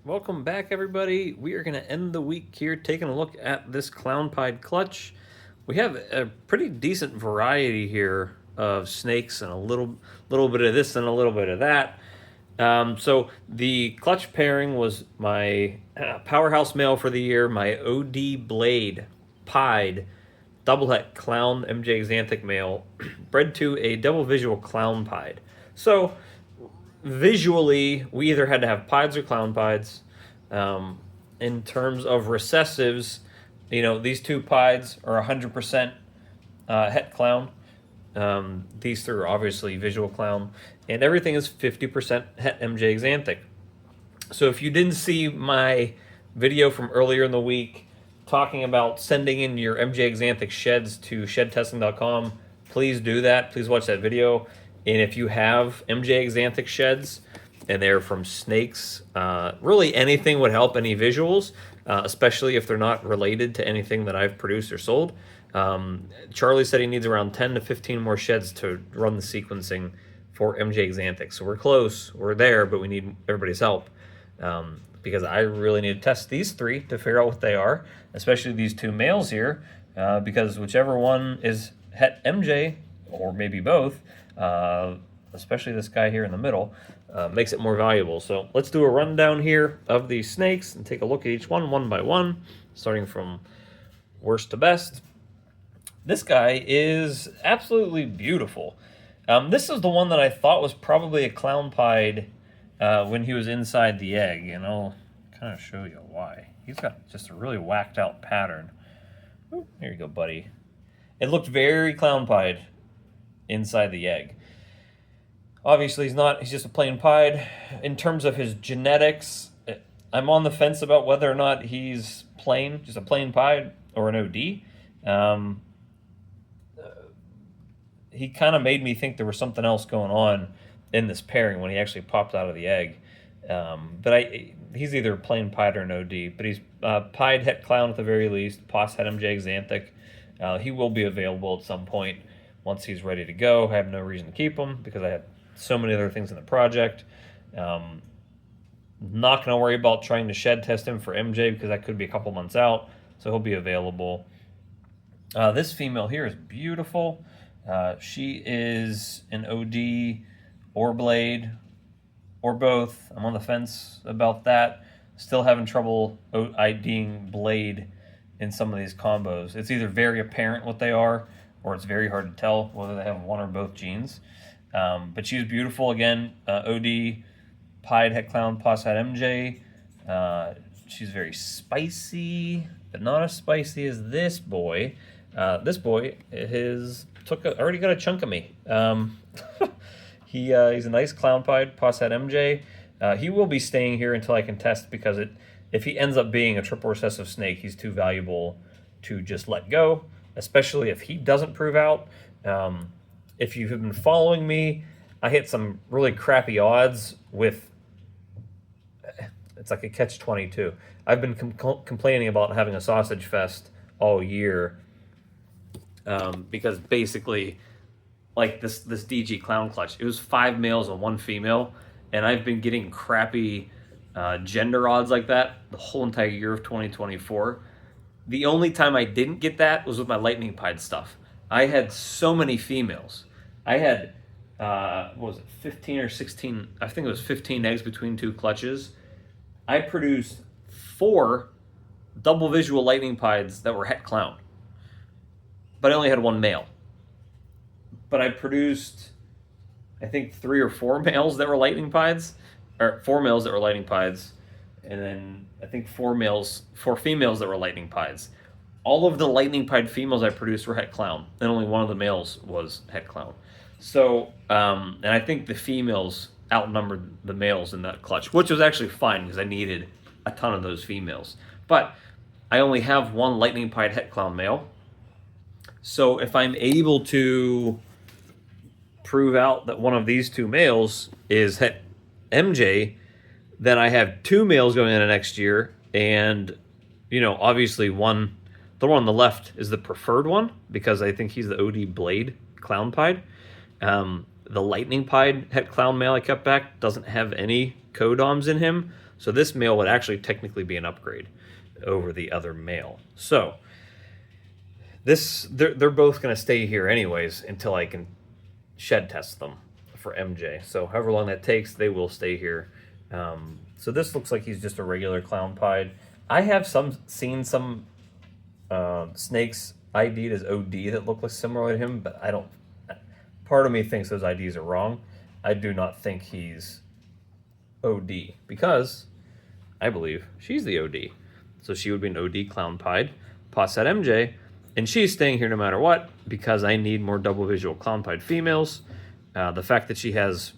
Welcome back, everybody. We are going to end the week here taking a look at this clown pied clutch. We have a pretty decent variety here of snakes and a little bit of this and a little bit of that. So the clutch pairing was my powerhouse male for the year, my OD Blade pied double het clown MJ Xanthic male, bred to a double visual clown pied. So visually, we either had to have pieds or clown pieds. In terms of recessives, these two pieds are 100% het clown. These three are obviously visual clown, and everything is 50% het MJ Xanthic. So if you didn't see my video from earlier in the week talking about sending in your MJ Xanthic sheds to shedtesting.com, please do that. Please watch that video. And if you have MJ Xanthic sheds and they're from snakes, really anything would help, any visuals, especially if they're not related to anything that I've produced or sold. Charlie said he needs around 10 to 15 more sheds to run the sequencing for MJ Xanthic. So we're close, we're there, but we need everybody's help. Because I really need to test these three to figure out what they are, especially these two males here, because whichever one is het MJ, or maybe both, especially this guy here in the middle, makes it more valuable. So let's do a rundown here of these snakes and take a look at each one by one, starting from worst to best. This guy is absolutely beautiful. This is the one that I thought was probably a clown pied when he was inside the egg, and I'll kind of show you why. He's got just a really whacked out pattern. Ooh, here you go, buddy. It looked very clown pied inside the egg. Obviously he's not, he's just a plain pied. In terms of his genetics, I'm on the fence about whether or not he's plain, just a plain pied, or an OD. He kind of made me think there was something else going on in this pairing when he actually popped out of the egg. But he's either plain pied or an OD, but he's pied het clown at the very least, pos het MJ Xanthic. He will be available at some point once he's ready to go. I have no reason to keep him because I have so many other things in the project. Not going to worry about trying to shed test him for MJ because that could be a couple months out, so he'll be available. This female here is beautiful. She is an OD or Blade or both. I'm on the fence about that. Still having trouble IDing Blade in some of these combos. It's either very apparent what they are, or it's very hard to tell whether they have one or both genes. But she's beautiful. Again, OD, pied het clown, pos het MJ. She's very spicy, but not as spicy as this boy. This boy already got a chunk of me. He's a nice clown pied, pos het MJ. He will be staying here until I can test, because if he ends up being a triple recessive snake, he's too valuable to just let go, especially if he doesn't prove out. If you have been following me, I hit some really crappy odds with, it's like a catch-22. I've been complaining about having a sausage fest all year, because basically, like this DG clown clutch, it was 5 males and 1 female, and I've been getting crappy gender odds like that the whole entire year of 2024. The only time I didn't get that was with my lightning pied stuff. I had so many females. I had, what was it, 15 or 16, I think it was 15 eggs between 2 clutches. I produced 4 double visual lightning pieds that were het clown, but I only had 1 male. But I produced, I think, 3 or 4 males that were lightning pieds, or 4 males that were lightning pieds, and then I think 4 females that were lightning pieds. All of the lightning pied females I produced were het clown, and only one of the males was het clown. So, and I think the females outnumbered the males in that clutch, which was actually fine because I needed a ton of those females. But I only have 1 lightning pied het clown male. So if I'm able to prove out that one of these 2 males is het MJ, then I have 2 males going into next year, and obviously the one on the left is the preferred one because I think he's the OD Blade clown pied. The lightning pied het clown male I kept back doesn't have any codoms in him, So this male would actually technically be an upgrade over the other male. So they're both going to stay here anyways until I can shed test them for MJ. So however long that takes, they will stay here. So this looks like he's just a regular clown pied. I have seen some snakes ID'd as OD that look like similar to him, but I don't. Part of me thinks those IDs are wrong. I do not think he's OD because I believe she's the OD. So she would be an OD clown pied, Posset MJ, and she's staying here no matter what because I need more double visual clown pied females. The fact that she has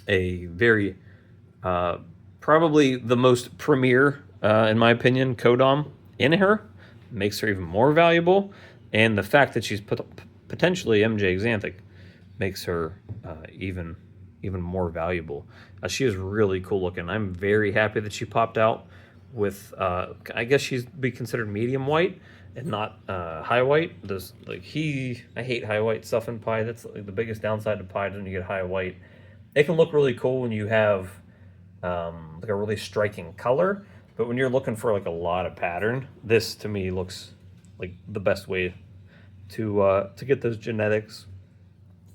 a very, probably the most premier, in my opinion, codom in her makes her even more valuable. And the fact that she's potentially MJ Xanthic makes her even more valuable. She is really cool looking. I'm very happy that she popped out with, I guess she's be considered medium white and not high white. I hate high white stuff in pie. That's like the biggest downside to pie when you get high white. It can look really cool when you have like a really striking color, but when you're looking for like a lot of pattern, this to me looks like the best way to get those genetics.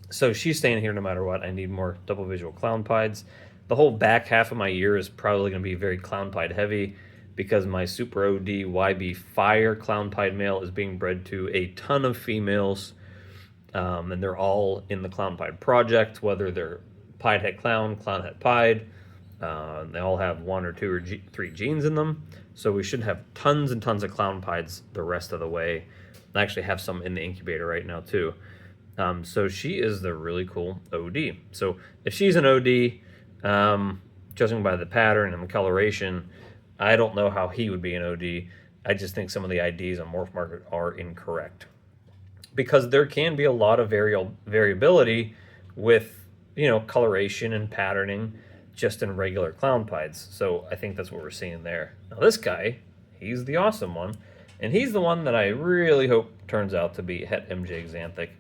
So she's staying here no matter what. I need more double visual clown pieds. The whole back half of my year is probably going to be very clown pied heavy because my Super OD YB Fire clown pied male is being bred to a ton of females, and they're all in the clown pied project, whether they're pied het clown het pied. They all have 1 or 2 or 3 genes in them, so we should have tons and tons of clown pieds the rest of the way. I actually have some in the incubator right now too. So she is the really cool OD. So if she's an OD, judging by the pattern and the coloration, I don't know how he would be an OD. I just think some of the IDs on Morph Market are incorrect because there can be a lot of variability with, coloration and patterning just in regular clown pieds. So I think that's what we're seeing there. Now this guy, he's the awesome one, and he's the one that I really hope turns out to be Het MJ Xanthic.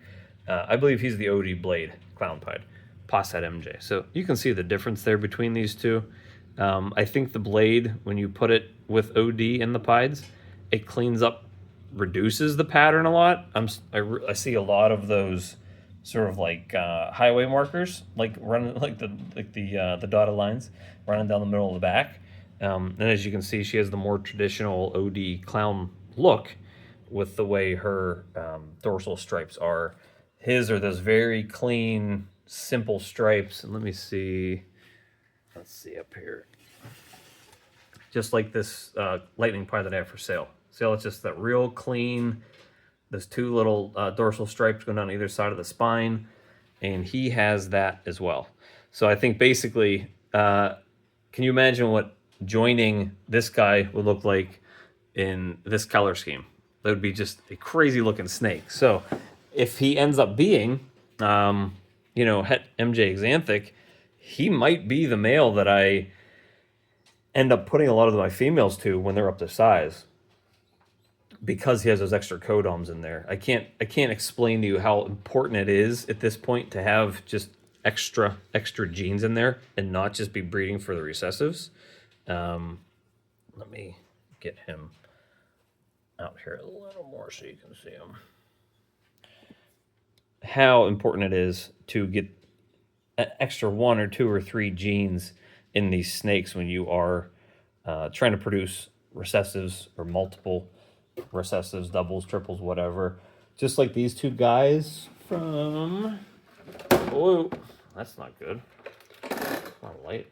I believe he's the OD Blade clown pied, Posset MJ. So you can see the difference there between these two. I think the Blade, when you put it with OD in the pieds, it cleans up, reduces the pattern a lot. I see a lot of those sort of like highway markers, like running like the dotted lines running down the middle of the back. And as you can see, she has the more traditional OD clown look with the way her dorsal stripes are. His are those very clean, simple stripes. And let me see. Let's see up here. Just like this lightning pie that I have for sale. See how it's just that real clean. There's 2 little dorsal stripes going down either side of the spine. And he has that as well. So I think basically, can you imagine what joining this guy would look like in this color scheme? That would be just a crazy looking snake. So if he ends up being, Het MJ Xanthic, he might be the male that I end up putting a lot of my females to when they're up to size, because he has those extra codoms in there. I can't explain to you how important it is at this point to have just extra genes in there and not just be breeding for the recessives. Let me get him out here a little more so you can see him. How important it is to get an extra 1 or 2 or 3 genes in these snakes when you are trying to produce recessives or multiple recessives, doubles, triples, whatever. Just like these 2 guys from... Oh, that's not good. Not light.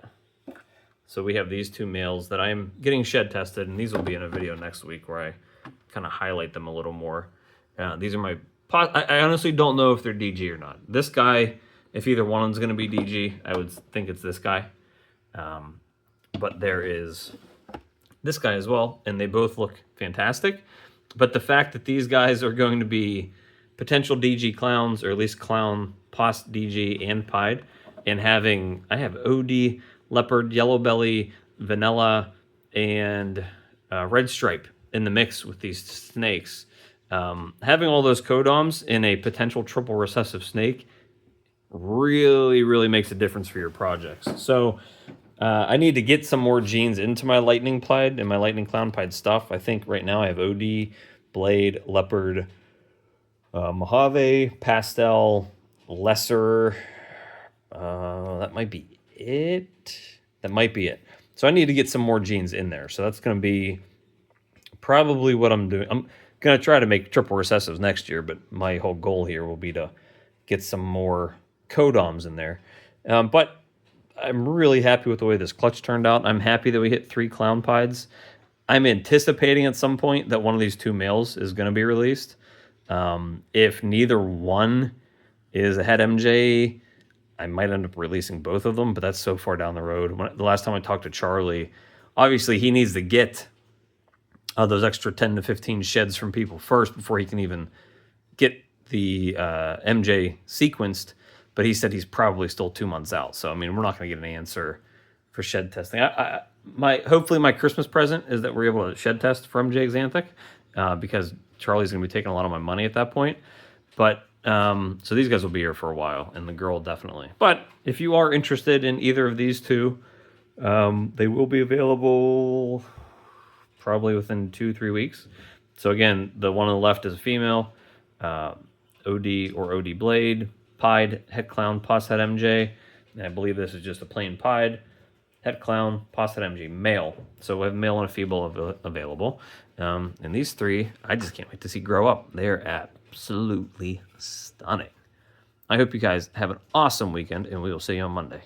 So we have these 2 males that I'm getting shed tested, and these will be in a video next week where I kind of highlight them a little more. These are my... I honestly don't know if they're DG or not. This guy, if either one of them's going to be DG, I would think it's this guy. But there is this guy as well, and they both look fantastic. But the fact that these guys are going to be potential DG clowns, or at least clown, pos DG, and pied, and I have OD, leopard, yellow belly, vanilla, and red stripe in the mix with these snakes. Having all those codoms in a potential triple recessive snake really, really makes a difference for your projects. So I need to get some more genes into my lightning pied and my lightning clown pied stuff. I think right now I have OD, Blade, Leopard, Mojave, Pastel, Lesser. That might be it. That might be it. So I need to get some more genes in there. So that's going to be probably what I'm doing. I'm going to try to make triple recessives next year, but my whole goal here will be to get some more codoms in there. But I'm really happy with the way this clutch turned out. I'm happy that we hit 3 clown pieds. I'm anticipating at some point that one of these 2 males is going to be released. If neither one is a head MJ, I might end up releasing both of them, but that's so far down the road. The last time I talked to Charlie, obviously he needs to get those extra 10 to 15 sheds from people first before he can even get the MJ sequenced. But he said he's probably still 2 months out. So, I mean, we're not going to get an answer for shed testing. Hopefully my Christmas present is that we're able to shed test for MJ Xanthic because Charlie's going to be taking a lot of my money at that point. But, so these guys will be here for a while, and the girl definitely. But if you are interested in either of these 2, they will be available probably within 2-3 weeks. So again, the one on the left is a female, OD or OD Blade, pied, head clown, pos head MJ. And I believe this is just a plain pied, head clown, pos head MJ, male. So we have male and a female available. And these 3, I just can't wait to see grow up. They're absolutely stunning. I hope you guys have an awesome weekend, and we will see you on Monday.